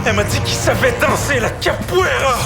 Elle m'a dit qu'il savait danser la capoeira.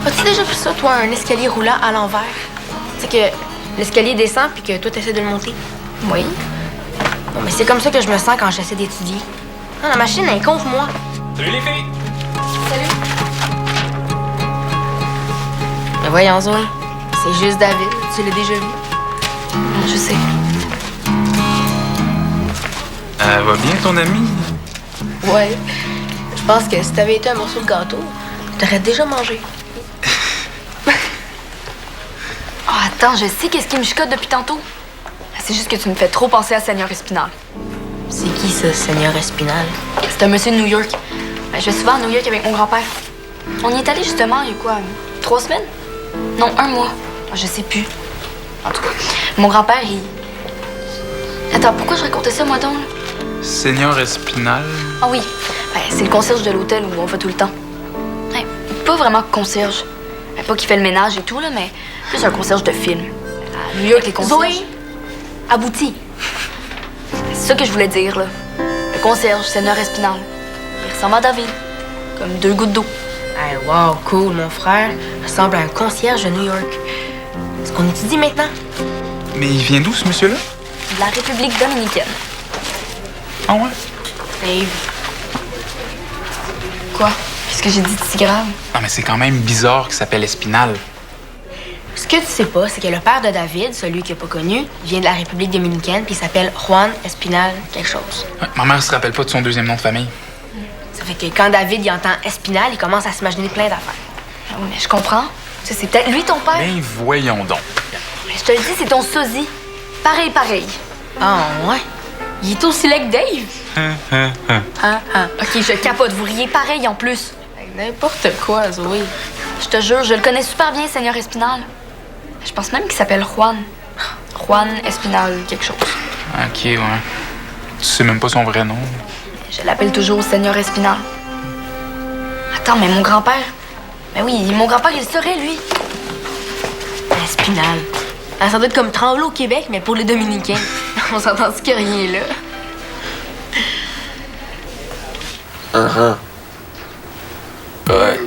As-tu déjà vu ça, toi, un escalier roulant à l'envers? C'est que l'escalier descend puis que toi, t'essaies de le monter. Oui. Bon, mais c'est comme ça que je me sens quand j'essaie d'étudier. Ah, la machine, elle est contre moi. Salut les filles! Salut. Mais voyons, Zoé. C'est juste David. Tu l'as déjà vu? Je sais. Elle va bien, ton amie? Ouais. Je pense que si t'avais été un morceau de gâteau, t'aurais déjà mangé. Oh, attends, je sais qu'est-ce qui me chicote depuis tantôt. C'est juste que tu me fais trop penser à Seigneur Espinal. C'est qui, ça, Seigneur Espinal? C'est un monsieur de New York. Ben, je vais souvent à New York avec mon grand-père. On y est allé justement il y a quoi, 3 semaines? Non, 1 mois. Je sais plus. En tout cas, mon grand-père, il... Attends, pourquoi je racontais ça, moi donc? Seigneur Espinal. Ah oui, ben, c'est le concierge de l'hôtel où on va tout le temps. Ouais, pas vraiment concierge. Ben, pas qu'il fait le ménage et tout, là, mais plus un concierge de film. À New York, les concierges... Zoé! Abouti. C'est ça que je voulais dire, là. Le concierge, Seigneur Espinal. Il ressemble à David. Comme 2 gouttes d'eau. Hey, wow, cool, mon frère ressemble à un concierge de New York. Est-ce qu'on étudie maintenant? Mais il vient d'où, ce monsieur-là? De la République dominicaine. Ah ouais? Dave. Quoi? Qu'est-ce que j'ai dit de si grave? Non, mais c'est quand même bizarre qu'il s'appelle Espinal. Ce que tu sais pas, c'est que le père de David, celui qu'il n'a pas connu, vient de la République dominicaine, puis il s'appelle Juan Espinal quelque chose. Ouais, ma mère se rappelle pas de son deuxième nom de famille. Ça fait que quand David il entend Espinal, il commence à s'imaginer plein d'affaires. Ah oui, mais je comprends. Tu sais, c'est peut-être lui ton père. Ben voyons donc. Mais je te le dis, c'est ton sosie. Pareil, pareil. Ah, ouais? Il est aussi laid que Dave? OK, je capote. Vous riez pareil en plus. N'importe quoi, Zoé. Je te jure, je le connais super bien, Seigneur Espinal. Je pense même qu'il s'appelle Juan. Juan Espinal quelque chose. Ok, ouais. Tu sais même pas son vrai nom. Je l'appelle toujours Seigneur Espinal. Attends, mais mon grand-père... Ben oui, mon grand-père, il le saurait, lui. Espinal. Ah, ça doit être comme Tremblay au Québec, mais pour les Dominicains. On s'entend-tu qu'il n'y a rien là? Ouais.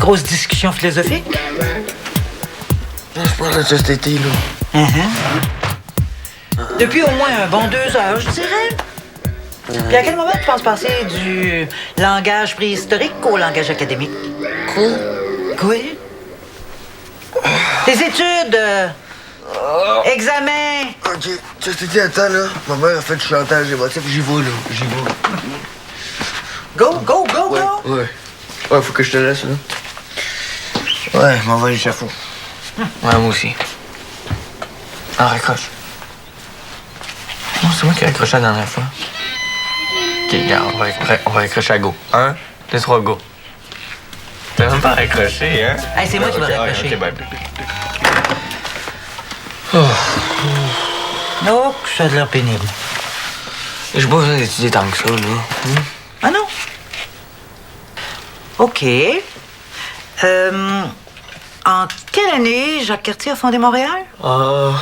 Grosse discussion philosophique? Je parle de société, là. Depuis au moins un bon 2 heures, je dirais. Puis à quel moment tu penses passer du langage préhistorique au langage académique? Quoi? Tes études! Examen! Ok, société, attends, là. Ma mère a fait du chantage émotif. J'y vais, là. J'y vais. Go, go, go, Ouais, go! ouais. Ouais, faut que je te laisse, là. Ouais, m'en va à l'échafaud. Ouais, moi aussi. Ah, raccroche. Non, c'est moi qui ai raccroché la dernière fois. Ok, regarde, on va raccrocher à go. 1, 2, 3, go. T'as même pas raccroché, hein? Hey, c'est moi qui vais raccrocher. Ok, ben. Oh, ça a l'air pénible. J'ai pas besoin d'étudier tant que ça, là. Ah non? OK. En quelle année Jacques Cartier a fondé Montréal? Ah,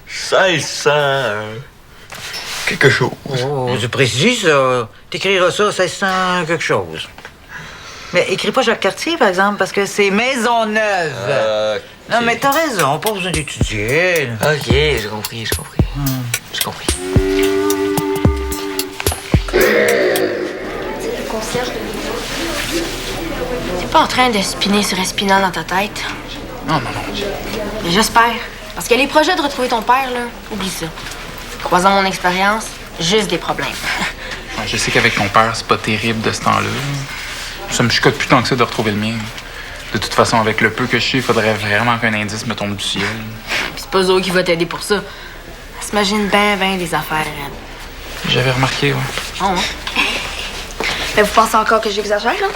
1600... quelque chose. Oh, c'est précis, ça. T'écriras ça 1600 quelque chose. Mais écris pas Jacques Cartier, par exemple, parce que c'est Maisonneuve. Non, mais t'as raison, pas besoin d'étudier. Ok, j'ai compris. J'ai compris. Le concierge de T'es pas en train de spinner sur Espinal dans ta tête? Non. Mais j'espère. Parce que les projets de retrouver ton père, là, oublie ça. Croisant mon expérience, juste des problèmes. Je sais qu'avec ton père, c'est pas terrible de ce temps-là. Ça me chicote plus tant que ça de retrouver le mien. De toute façon, avec le peu que je sais, il faudrait vraiment qu'un indice me tombe du ciel. Puis c'est pas Zoé qui va t'aider pour ça. Elle s'imagine ben des affaires, elle. J'avais remarqué, ouais. Oh, hein? Mais vous pensez encore que j'exagère, hein?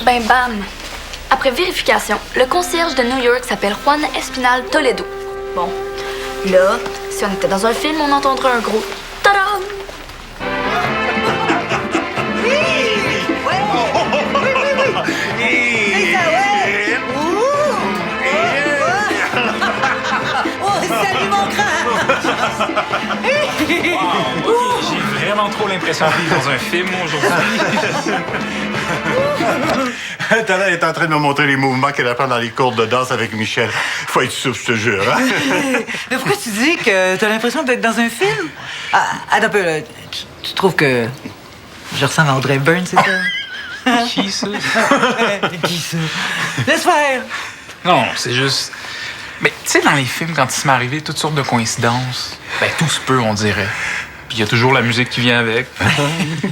Ben bam! Après vérification, le concierge de New York s'appelle Juan Espinal Toledo. Bon, là, si on était dans un film, on entendrait un gros tadam! Salut, mon grand! J'ai vraiment trop l'impression de vivre dans un film aujourd'hui. Tana est en train de me montrer les mouvements qu'elle apprend dans les cours de danse avec Michel. Faut être souple, je te jure. Hein? Mais pourquoi tu dis que t'as l'impression d'être dans un film? Ah, attends un peu, là. Tu trouves que je ressemble à Audrey Hepburn, c'est ça? Qui, ça? Qui ça? Laisse faire! Non, c'est juste... Mais tu sais, dans les films, quand il se m'est arrivé toutes sortes de coïncidences, ben tout se peut, on dirait. Puis il y a toujours la musique qui vient avec.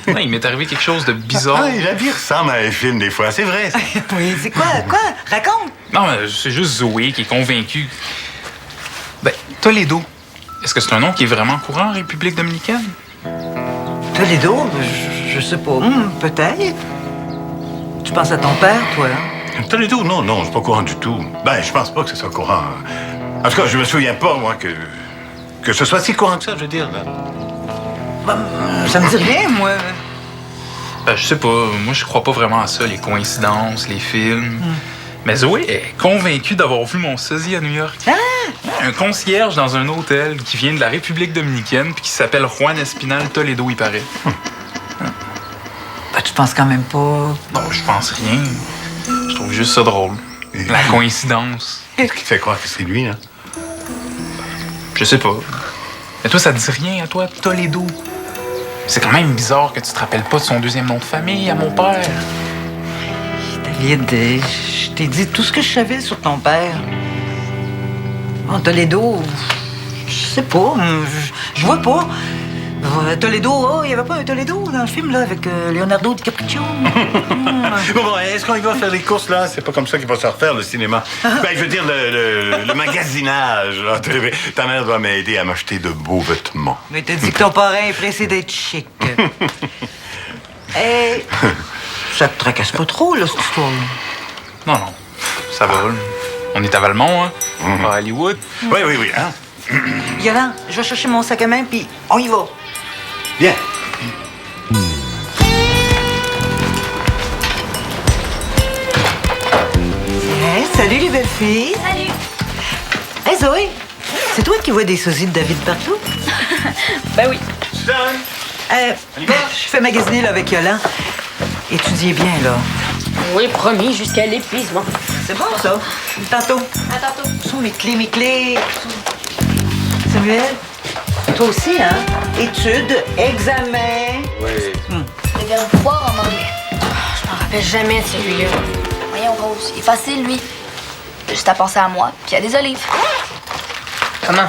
Ouais, il m'est arrivé quelque chose de bizarre. Ah, la vie ressemble à un film, des fois. C'est vrai, ça. Oui, c'est quoi? Quoi? Raconte! Non, c'est juste Zoé qui est convaincue. Ben, Toledo, est-ce que c'est un nom qui est vraiment courant en République dominicaine? Toledo? Je sais pas. Peut-être. Tu penses à ton père, toi, hein? Toledo, non, c'est pas courant du tout. Ben, je pense pas que ce soit courant. En tout cas, je me souviens pas, moi, que ce soit si courant que ça, je veux dire. Là. Ça me dit rien, moi. Je sais pas, moi je crois pas vraiment à ça, les coïncidences, les films. Mais Zoé est convaincue d'avoir vu mon sosie à New York. Un concierge dans un hôtel qui vient de la République dominicaine puis qui s'appelle Juan Espinal Toledo, il paraît. Ben, tu penses quand même pas... Non, je pense rien. Je trouve juste ça drôle. La coïncidence. Qu'est-ce qui te fait croire que c'est lui, là? Je sais pas. Mais toi, ça te dit rien à toi, Toledo? C'est quand même bizarre que tu te rappelles pas de son deuxième nom de famille à mon père. David, je t'ai dit tout ce que je savais sur ton père. Oh, Toledo, je sais pas, je vois pas. Toledo, il y avait pas un Toledo dans le film, là, avec Leonardo DiCaprio? Bon, est-ce qu'on y va faire les courses, là? C'est pas comme ça qu'il va se refaire, le cinéma. Ben, je veux dire, le magasinage, là. Ta mère doit m'aider à m'acheter de beaux vêtements. Mais t'as dit que ton parrain est pressé d'être chic. Hey, ça te tracasse pas trop, là, cette histoire? Non, ça va. On est à Valmont, hein? Pas à Hollywood. Oui, hein? Yolande, je vais chercher mon sac à main, puis on y va. Bien. Hey, salut les belles filles. Salut! Hey Zoé, c'est toi qui vois des sosies de David partout? Ben oui. Je fais magasiner là, avec Yolande. Étudiez bien, là. Oui, promis, jusqu'à l'épuisement. C'est bon, ça. Tantôt. À tantôt. Où sont mes clés? Samuel, toi aussi, hein? Études, examen. Oui. Le verbe pouvoir en anglais. Je m'en rappelle jamais de celui-là. Voyons, Rose, il est facile, lui. Juste à penser à moi, puis à des olives. Comment?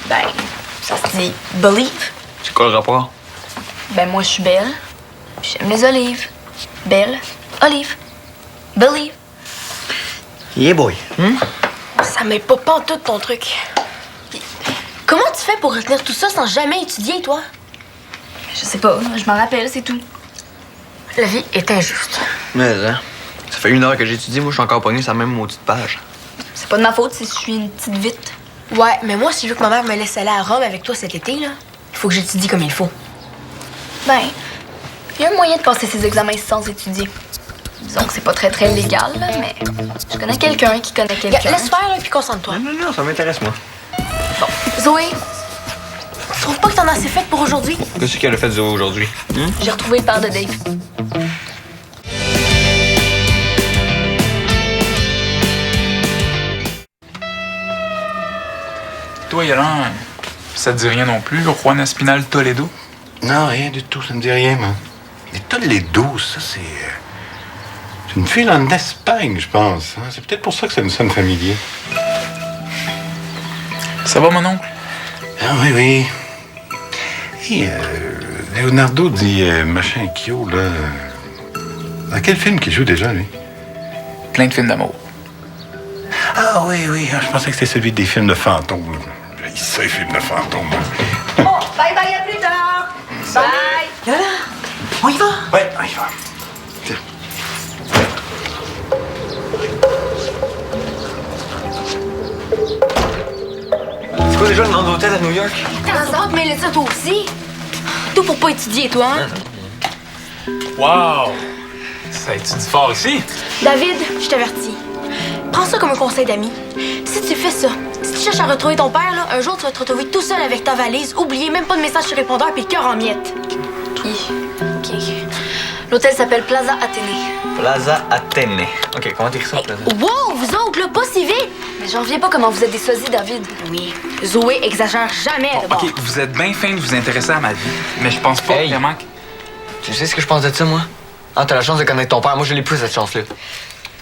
Ben, ça se dit believe. C'est quoi le rapport? Ben, moi, je suis belle, puis j'aime les olives. Belle, olive, believe. Yeah, boy. Ça m'est pas pantoute ton truc. Puis, comment tu fais pour retenir tout ça sans jamais étudier, toi? Je sais pas, je m'en rappelle, c'est tout. La vie est injuste. Mais, hein, ça fait 1 heure que j'étudie, moi, je suis encore pogné sur la même maudite page. C'est pas de ma faute si je suis une petite vite. Ouais, mais moi, si je veux que ma mère me laisse aller à Rome avec toi cet été, là, il faut que j'étudie comme il faut. Ben, il y a un moyen de passer ces examens sans étudier. Disons que c'est pas très, très légal, là, mais je connais quelqu'un qui connaît quelqu'un. Laisse faire, là, puis concentre-toi. Non, ça m'intéresse, moi. Zoé, tu trouves pas que t'en as assez fait pour aujourd'hui? Qu'est-ce qu'elle a fait Zoé aujourd'hui? J'ai retrouvé le père de Dave. Toi, Yolande, ça te dit rien non plus, Juan Espinal Toledo? Non, rien du tout, ça me dit rien, moi. Mais Toledo, ça, c'est une ville en Espagne, je pense. Hein? C'est peut-être pour ça que ça nous sonne familier. Ça va, mon oncle? Ah oui. Et, Leonardo dit machin Kyo, là. Dans quel film qu'il joue déjà, lui? Plein de films d'amour. Ah oui, je pensais que c'était celui des films de fantômes. J'ai ça, les films de fantômes. Bon, bye bye, à plus tard. Bye. Yola, on y va? Ouais, on y va. Tiens. C'est quoi déjà le nom d'hôtel à New York? T'as ça, mais ça toi aussi. Tout pour pas étudier, toi, hein? Wow! Ça étudie fort ici. David, je t'avertis. Prends ça comme un conseil d'ami. Si tu fais ça, si tu cherches à retrouver ton père, là, un jour, tu vas te retrouver tout seul avec ta valise, oublier même pas de message sur répondeur puis le cœur en miettes. Ok. L'hôtel s'appelle Plaza Athénée. Plaza Athénée. OK, comment t'écris ça, Plaza? Wow, vous autres, là, pas si vite! Mais j'en reviens pas comment vous êtes des sosies, David. Oui, Zoé exagère jamais, Bon, d'abord. OK, vous êtes bien fin de vous intéresser à ma vie, mais je pense pas Hey. vraiment que... Tu sais ce que je pense de ça, moi? Ah, t'as la chance de connaître ton père. Moi, je l'ai plus, cette chance-là.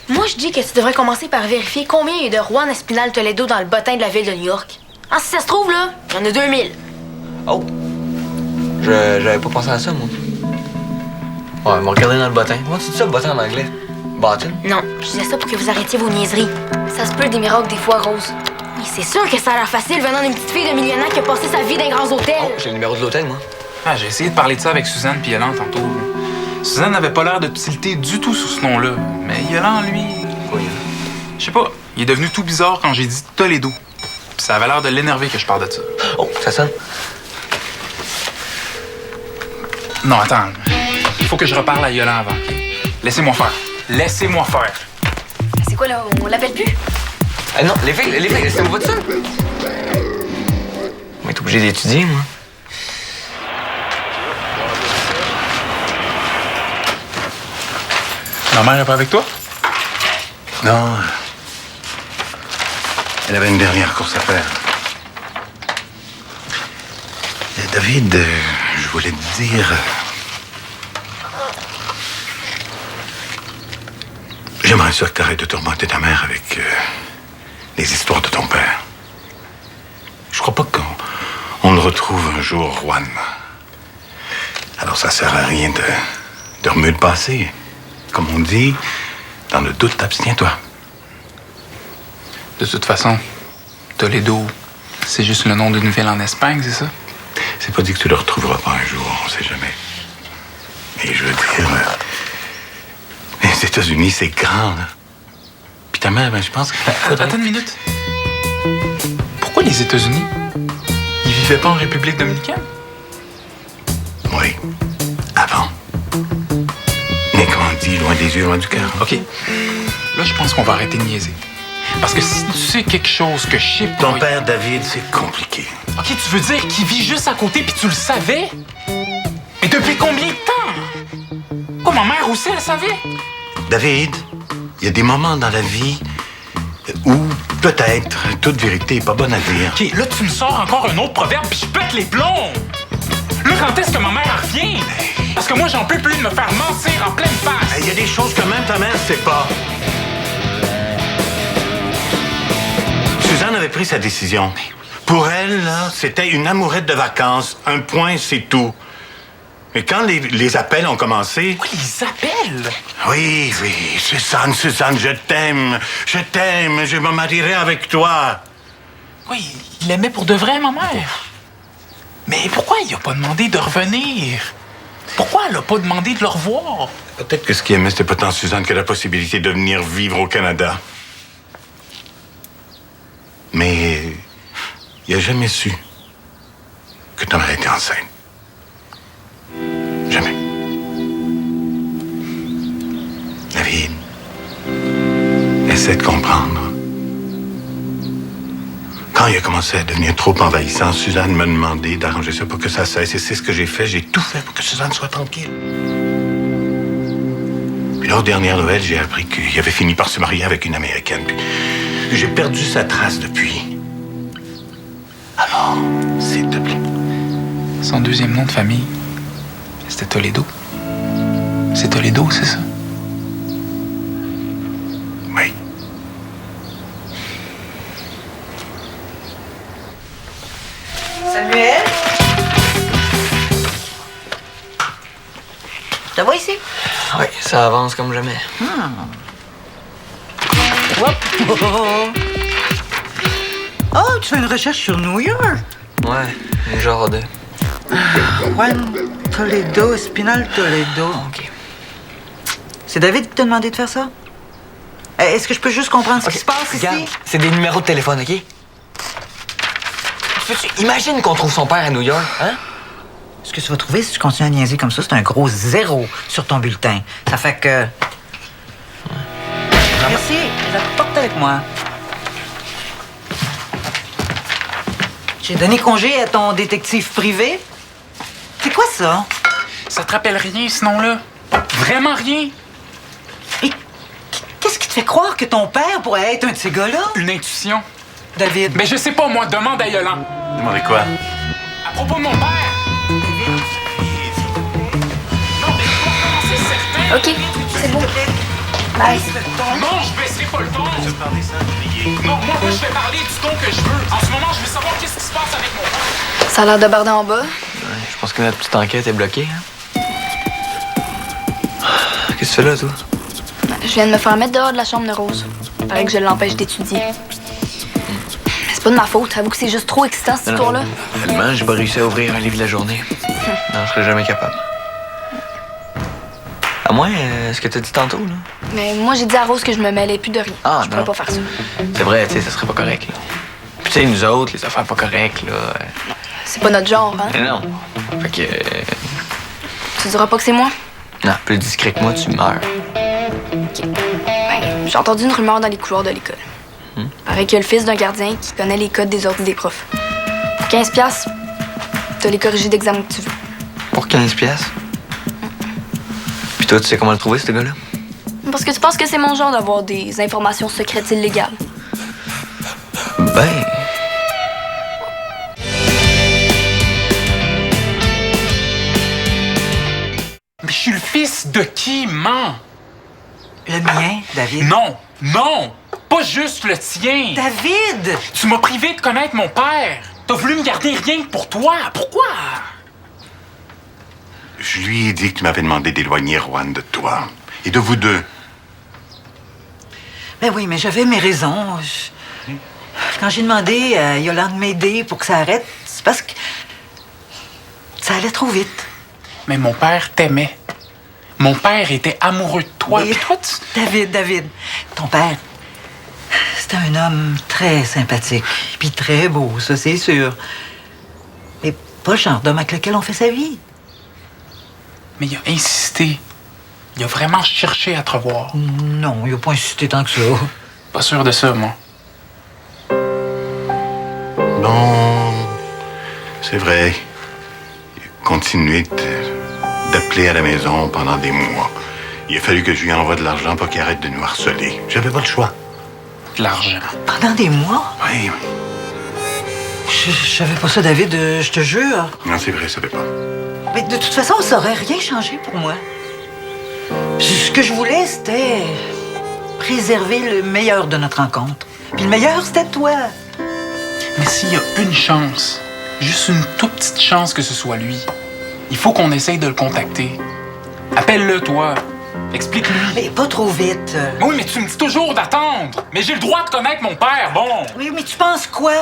Moi, je dis que tu devrais commencer par vérifier combien il y a de Juan Espinal Toledo dans le bottin de la ville de New York. Ah, si ça se trouve, là, il y en a 2000. Oh! J'avais pas pensé à ça, moi. Ouais, m'a regardé dans le bottin. Comment tu dis ça, le bottin en anglais? Bottin? Non, je disais ça pour que vous arrêtiez vos niaiseries. Ça se peut des miracles des fois, Rose. Mais c'est sûr que ça a l'air facile venant d'une petite fille de millionnaire qui a passé sa vie dans un grand hôtel. Oh, j'ai le numéro de l'hôtel, moi. Ah, j'ai essayé de parler de ça avec Suzanne puis Yolande tantôt. Suzanne n'avait pas l'air de tilter du tout sous ce nom-là. Mais Yolande, lui... Oui. Je sais pas, il est devenu tout bizarre quand j'ai dit Toledo. Puis ça avait l'air de l'énerver que je parle de ça. Oh, ça sonne. Non, attends. Il faut que je reparle à Yolande avant. Laissez-moi faire. Laissez-moi faire. C'est quoi, là? On l'appelle plus? Non, les filles, laissez-moi pas de ça. On va être obligé d'étudier, moi. Ma mère est pas avec toi? Non. Elle avait une dernière course à faire. David, je voulais te dire... J'aimerais ça que t'arrêtes de tourmenter ta mère avec les histoires de ton père. Je crois pas qu'on le retrouve un jour, Juan. Alors ça sert à rien de remuer le passé. Comme on dit, dans le doute, abstiens-toi. De toute façon, Toledo, c'est juste le nom d'une ville en Espagne, c'est ça? C'est pas dit que tu le retrouveras pas un jour, on sait jamais. Mais je veux dire, les États-Unis, c'est grand, là. Puis ta mère, ben, je pense que... Attends une minute. Pourquoi les États-Unis? Ils vivaient pas en République dominicaine? Oui, avant. Mais comme on dit, loin des yeux, loin du cœur. OK. Là, je pense qu'on va arrêter de niaiser. Parce que si tu sais quelque chose que je sais pas... Ton père, David, c'est compliqué. OK, tu veux dire qu'il vit juste à côté puis tu le savais? Mais depuis combien de temps? Quoi, ma mère aussi, elle savait? David, il y a des moments dans la vie où peut-être toute vérité est pas bonne à dire. OK, là, tu me sors encore un autre proverbe puis je pète les plombs! Là, quand est-ce que ma mère revient? Parce que moi, j'en peux plus de me faire mentir en pleine face! Il y a des choses que même ta mère sait pas. Suzanne avait pris sa décision. Pour elle, là, c'était une amourette de vacances. Un point, c'est tout. Mais quand les appels ont commencé... Quoi, les appels? Oui, Suzanne, je t'aime, je me marierai avec toi. Oui, il aimait pour de vrai, ma mère. Mais pourquoi il a pas demandé de revenir? Pourquoi elle a pas demandé de le revoir? Peut-être que ce qu'il aimait, c'était pas tant Suzanne que la possibilité de venir vivre au Canada. Mais il a jamais su que ta mère était enceinte. Jamais. David, essaie de comprendre. Quand il a commencé à devenir trop envahissant, Suzanne m'a demandé d'arranger ça pour que ça cesse. Et c'est ce que j'ai fait. J'ai tout fait pour que Suzanne soit tranquille. Puis là, aux dernières Noël, j'ai appris qu'il avait fini par se marier avec une Américaine. Puis j'ai perdu sa trace depuis. Alors, s'il te plaît. Son deuxième nom de famille, c'était Toledo. C'est Toledo, c'est ça? Oui. Samuel? Ça va ici? Oui, ça avance comme jamais. Oh, tu fais une recherche sur New York? Ouais, un genre de... Juan Toledo, Espinal Toledo. OK. C'est David qui t'a demandé de faire ça? Est-ce que je peux juste comprendre ce qui se passe Regarde, ici? c'est des numéros de téléphone, OK? Imagine qu'on trouve son père à New York, hein? Ce que tu vas trouver si tu continues à niaiser comme ça, c'est un gros 0 sur ton bulletin. Ça fait que... Merci, je la porte avec moi. J'ai donné congé à ton détective privé. C'est quoi ça? Ça te rappelle rien, ce nom-là? Vraiment rien? Et qu'est-ce qui te fait croire que ton père pourrait être un de ces gars-là? Une intuition. David. Mais je sais pas, moi, demande à Yolande. Demandez quoi? À propos de mon père. OK, c'est bon. Bye. Non, je baisserai pas le ton. Non, moi, je vais parler du ton que je veux. En ce moment, je veux savoir qu'est-ce qui se passe avec mon père. Ça a l'air de barder en bas. Ouais, je pense que notre petite enquête est bloquée, hein? Qu'est-ce que tu fais là, toi? Je viens de me faire mettre dehors de la chambre de Rose. Il paraît que je l'empêche d'étudier. Mais c'est pas de ma faute. Avoue que c'est juste trop excitant, cette histoire-là. Réellement, j'ai pas réussi à ouvrir un livre de la journée. Non, je serais jamais capable. À moins, ce que t'as dit tantôt, là. Mais moi, j'ai dit à Rose que je me mêlais plus de rien. Ah, je pourrais non. pas faire ça. C'est vrai, tu sais, ça serait pas correct, là. Puis, tu sais, nous autres, les affaires pas correctes, là. C'est pas notre genre, hein? Mais non. Fait que. Tu diras pas que c'est moi? Non, plus discret que moi, tu meurs. OK. Ben, j'ai entendu une rumeur dans les couloirs de l'école. Paraît qu'il y a le fils d'un gardien qui connaît les codes des ordi des profs. Pour 15$, t'as les corrigés d'examen que tu veux. Pour 15$? Puis toi, tu sais comment le trouver, ce gars-là? Parce que tu penses que c'est mon genre d'avoir des informations secrètes illégales. Ben. Mais je suis le fils de qui, ment? Le mien, David. Non, non, pas juste le tien. David! Tu m'as privé de connaître mon père. T'as voulu me garder rien que pour toi. Pourquoi? Je lui ai dit que tu m'avais demandé d'éloigner Juan de toi. Et de vous deux. Ben oui, mais j'avais mes raisons. Quand j'ai demandé à Yolande de m'aider pour que ça arrête, c'est parce que ça allait trop vite. Mais mon père t'aimait. Mon père était amoureux de toi. Mais- Puis toi, tu... David, ton père, c'était un homme très sympathique. Puis très beau, ça, c'est sûr. Mais pas le genre d'homme avec lequel on fait sa vie. Mais il a insisté. Il a vraiment cherché à te revoir. Non, il a pas insisté tant que ça. Pas sûr de ça, moi. Bon, c'est vrai. Il a continué d'appeler à la maison pendant des mois. Il a fallu que je lui envoie de l'argent pour qu'il arrête de nous harceler. J'avais pas le choix. De l'argent. Pendant des mois? Oui, Je savais pas ça, David, je te jure. non, c'est vrai, ça fait pas. Mais de toute façon, ça aurait rien changé pour moi. Ce que je voulais, c'était préserver le meilleur de notre rencontre. Puis le meilleur, c'était toi. Mais s'il y a une chance, juste une toute petite chance que ce soit lui, il faut qu'on essaye de le contacter. Appelle-le, toi. Explique-lui. Mais pas trop vite. Oui, mais tu me dis toujours d'attendre. Mais j'ai le droit de connaître mon père, bon. Oui, mais tu penses quoi?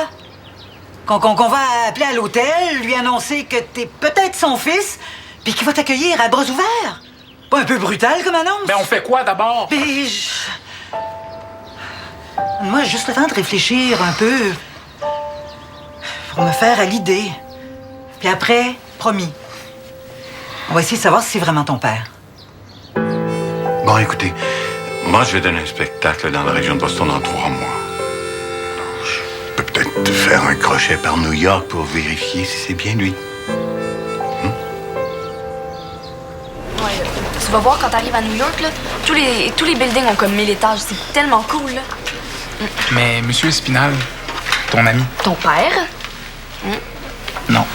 Qu'on va appeler à l'hôtel, lui annoncer que t'es peut-être son fils, puis qu'il va t'accueillir à bras ouverts? Pas un peu brutal comme annonce? Ben, on fait quoi d'abord? Mais moi, juste le temps de réfléchir un peu pour me faire à l'idée. Puis après, promis, on va essayer de savoir si c'est vraiment ton père. Bon, écoutez, moi, je vais donner un spectacle dans la région de Boston dans 3 mois. Alors, je peux peut-être faire un crochet par New York pour vérifier si c'est bien lui. Tu vas voir quand t'arrives à New York, là, tous les buildings ont comme 1000 étages. C'est tellement cool, là. Mais, Monsieur Espinal, ton ami? Ton père? Non.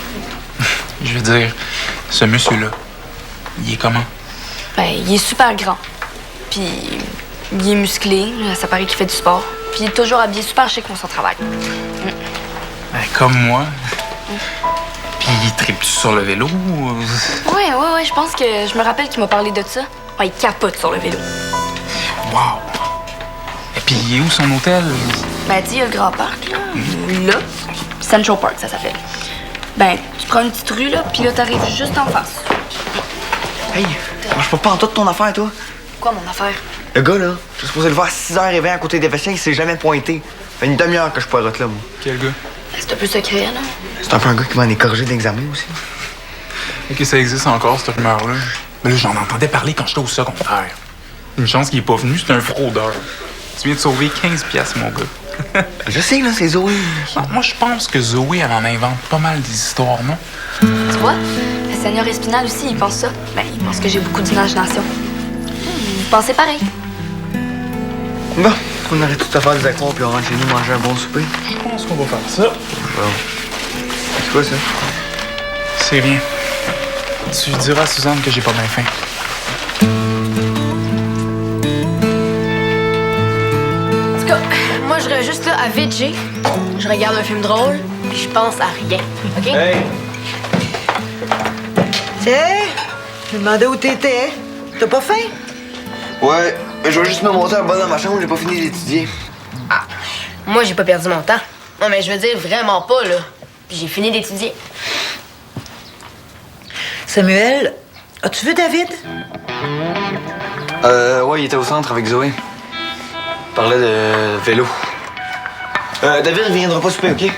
Je veux dire, ce monsieur-là, il est comment? Ben, il est super grand. Puis, il est musclé. Là, ça paraît qu'il fait du sport. Puis, il est toujours habillé super chic pour son travail. Ben, comme moi. Puis, il tripe sur le vélo? Ouais, je pense que je me rappelle qu'il m'a parlé de ça. Ouais, il capote sur le vélo. Wow! Et puis, il est où son hôtel? Ben, tu sais, il y a le grand parc, là. Là. Central Park, ça s'appelle. Ben, tu prends une petite rue, là, puis là, t'arrives juste en face. Hey, marche pas en toute ton affaire, toi. Quoi, mon affaire? Le gars, là, je suis supposé le voir à 6h20 à côté des vestiaires, il s'est jamais pointé. Ça fait une demi-heure que je poirote là, moi. Quel gars? C'est un peu secret, là. C'est un peu un gars qui m'a corrigé de l'examen aussi. Ok, ça existe encore, cette rumeur-là. Mais là, j'en entendais parler quand j'étais au secondaire. Une chance qu'il est pas venu, c'est un fraudeur. Tu viens de sauver 15 piastres, mon gars. Je sais, là, c'est Zoé. Non, moi, je pense que Zoé, elle en invente pas mal des histoires, non? Tu vois, le Seigneur Espinal aussi, il pense ça. Ben, il pense que j'ai beaucoup d'imagination. Il pensait pareil. Bon, on arrête tout à faire des accords puis on rentre chez nous manger un bon souper. Je pense qu'on va faire ça. Bon. C'est quoi, ça? C'est rien. Tu diras à Suzanne que j'ai pas bien faim. En tout cas, moi, je reste juste là à VG. Je regarde un film drôle, puis je pense à rien. OK? Hey! Tiens, je me demandais où t'étais. T'as pas faim? Ouais, mais je vais juste me monter en bas dans ma chambre, j'ai pas fini d'étudier. Moi, j'ai pas perdu mon temps. Non, mais je veux dire vraiment pas, là. Puis j'ai fini d'étudier. Samuel, as-tu vu David? Ouais, il était au centre avec Zoé. Il parlait de vélo. David ne viendra pas souper, OK?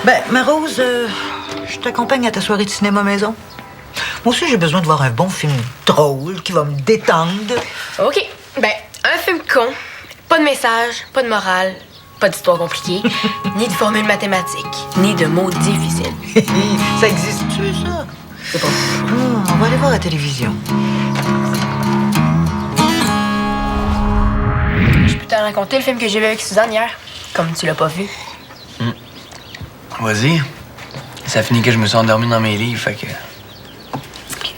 Ben, ma Rose, je t'accompagne à ta soirée de cinéma maison. Moi aussi, j'ai besoin de voir un bon film drôle qui va me détendre. OK. Ben, un film con, pas de message, pas de morale, pas d'histoire compliquée, ni de formule mathématique, ni de mots difficiles. Ça existe-tu, ça? C'est pas. On va aller voir la télévision. Je peux te raconter le film que j'ai vu avec Suzanne hier, comme tu l'as pas vu. Vas-y. Ça finit que je me suis endormi dans mes livres, fait que...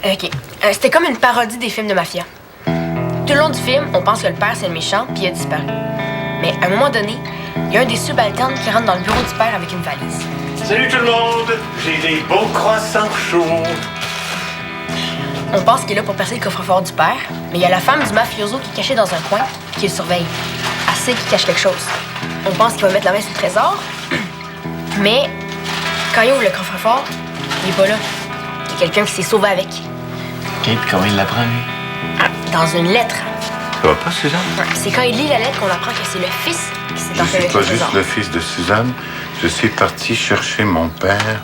OK. C'était comme une parodie des films de mafia. Tout le long du film, on pense que le père, c'est le méchant, puis il a disparu. Mais à un moment donné, il y a un des subalternes qui rentre dans le bureau du père avec une valise. Salut tout le monde! J'ai des beaux croissants chauds! On pense qu'il est là pour percer le coffre-fort du père, mais il y a la femme du mafioso qui est cachée dans un coin, puis qui le surveille. Elle sait qu'il cache quelque chose. On pense qu'il va mettre la main sur le trésor, mais quand il ouvre le coffre-fort, il est pas là. Il y a quelqu'un qui s'est sauvé avec. OK, puis comment il l'apprend, lui? Dans une lettre. Ça va pas, Suzanne? C'est quand il lit la lettre qu'on apprend que c'est le fils qui s'est Je enfermé suis avec pas le juste trésor. le fils de Suzanne. Je suis parti chercher mon père,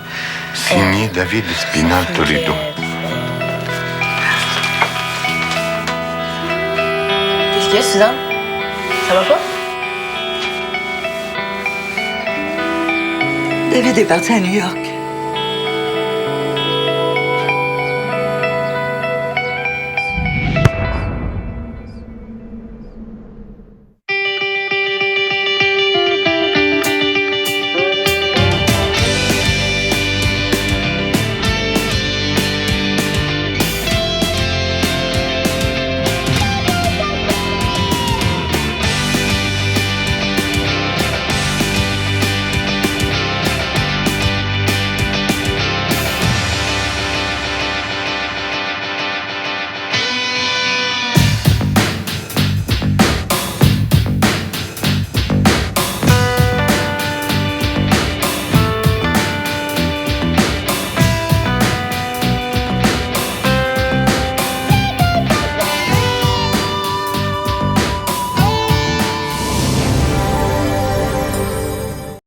signé David Espinal Toledo. Qu'est-ce qu'il y a, Suzanne? Ça va pas? David est parti à New York.